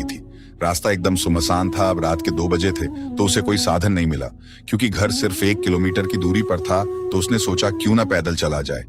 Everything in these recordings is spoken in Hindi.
रही थी। रास्ता एकदम सुनसान था। अब रात के 2 बजे थे तो उसे कोई साधन नहीं मिला। क्योंकि घर सिर्फ 1 किलोमीटर की दूरी पर था तो उसने सोचा क्यों ना पैदल चला जाए।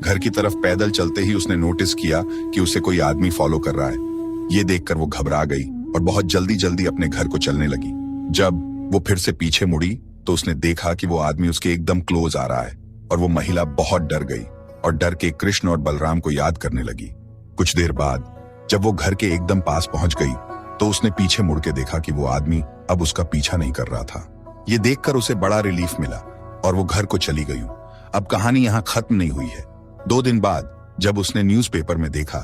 घर की तरफ पैदल चलते ही उसने नोटिस किया कि उसे कोई आदमी फॉलो कर रहा है। ये देखकर वो घबरा गई और बहुत जल्दी जल्दी अपने घर को चलने लगी। जब वो फिर से पीछे मुड़ी तो उसने देखा कि वो आदमी उसके एकदम क्लोज आ रहा है और वो महिला बहुत डर गई और डर के कृष्ण और बलराम को याद करने लगी। कुछ देर बाद जब वो घर के एकदम पास पहुंच गई तो उसने पीछे मुड़ के देखा कि वो आदमी अब उसका पीछा नहीं कर रहा था। ये देखकर उसे बड़ा रिलीफ मिला और वो घर को चली गई। अब कहानी यहाँ खत्म नहीं हुई है। 2 दिन बाद जब उसने न्यूज़पेपर में देखा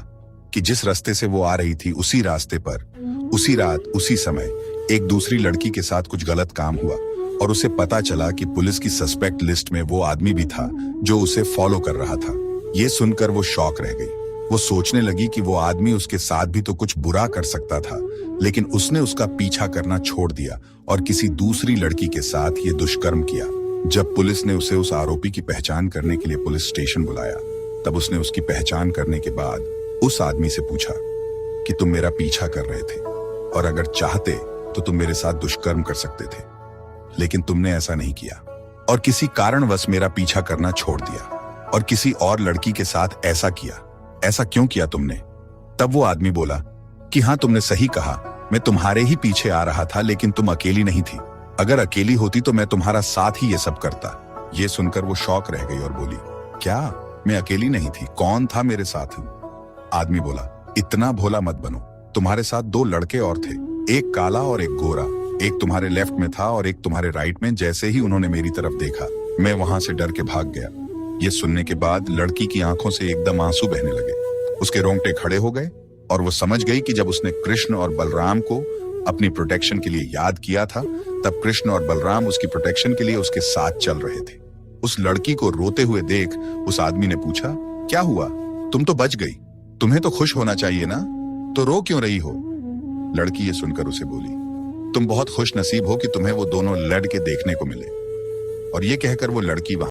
कि जिस रास्ते से वो आ रही थी उसी रास्ते पर उसी रात उसी समय एक दूसरी लड़की के साथ कुछ गलत काम हुआ और उसे पता चला कि पुलिस की सस्पेक्ट लिस्ट में वो आदमी भी था जो उसे फॉलो कर रहा था। ये सुनकर वो शॉक रह गई। वो सोचने लगी कि वो आदमी उसके साथ भी तो कुछ बुरा कर सकता था, लेकिन उसने उसका पीछा करना छोड़ दिया और किसी दूसरी लड़की के साथ ये दुष्कर्म किया। जब पुलिस ने उसे उस आरोपी की पहचान करने के लिए पुलिस स्टेशन बुलाया तब उसने उसकी पहचान करने के बाद उस आदमी से पूछा कि तुम मेरा पीछा कर रहे थे और अगर चाहते तो तुम मेरे साथ दुष्कर्म कर सकते थे, लेकिन तुमने ऐसा नहीं किया और किसी कारणवश मेरा पीछा करना छोड़ दिया और किसी और लड़की के साथ ऐसा किया। ऐसा क्यों किया तुमने? तब वो आदमी बोला कि हाँ, तुमने सही कहा, मैं तुम्हारे ही पीछे आ रहा था, लेकिन तुम अकेली नहीं थी। अगर अकेली होती तो मैं तुम्हारा साथ ही ये सब करता। ये सुनकर वो शॉक रह गई और बोली, क्या मैं अकेली नहीं थी? कौन था मेरे साथ? आदमी बोला, इतना भोला मत बनो, तुम्हारे साथ 2 लड़के और थे, एक काला और एक गोरा। एक तुम्हारे लेफ्ट में था और एक तुम्हारे राइट में। जैसे ही उन्होंने मेरी तरफ देखा मैं वहां से डर के भाग गया। ये सुनने के बाद लड़की की आंखों से एकदम आंसू बहने लगे। उसके रोंगटे खड़े हो गए और वो समझ गई कि जब उसने कृष्ण और बलराम को अपनी प्रोटेक्शन के लिए याद किया था तब कृष्ण और बलराम उसकी प्रोटेक्शन के लिए उसके साथ चल रहे थे। उस लड़की को रोते हुए देख उस आदमी ने पूछा, क्या हुआ? तुम तो बच गई, तुम्हें तो खुश होना चाहिए ना, तो रो क्यों रही हो? लड़की ये सुनकर उसे बोली, तुम बहुत खुश नसीब हो कि तुम्हें वो दोनों लड़के देखने को मिले। और ये कहकर वो लड़की वहां